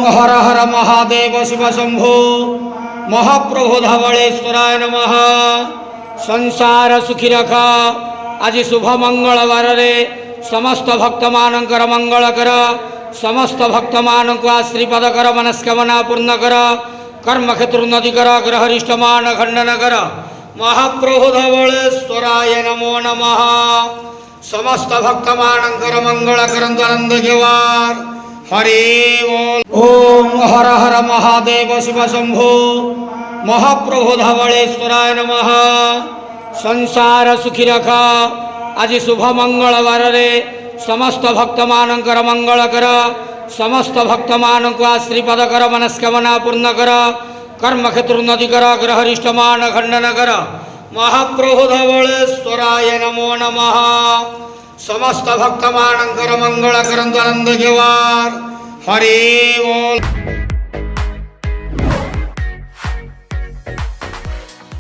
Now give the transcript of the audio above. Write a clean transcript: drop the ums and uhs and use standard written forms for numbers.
हर हर महादेव शिव शंभो महाप्रभु धवलेश्वराय नमः। संसार सुखी रख। आज शुभ मंगलवार रे समस्त भक्त मानकर मंगल कर। समस्त भक्त मान को आश्रीपद कर। मनस्कामना पूर्ण कर। कर्म क्षेत्र उन्नति कर। ग्रहरिष्ट मान खंडन कर। महाप्रभु धवलेश्वराय नमो नमः। समस्त भक्त मानकर मंगल करंतु आनंद जवार। हरि ओम हर हर महादेव शिव शंभो महाप्रभु धवलेश्वराय नमः। संसार सुखी रख। आज शुभ मंगलवार रे समस्त भक्त मानकर मंगल कर। समस्त भक्त मान को आश्रीपद कर। मनस्कामना पूर्ण कर। कर्म क्षेत्र उन्नति कर। ग्रहरिष्ट मान खंडन कर। महाप्रभु धवलेश्वराय नमो नमः। समस्त भक्त मानकर मंगल करंतु आनंद जवार। हरि बोल।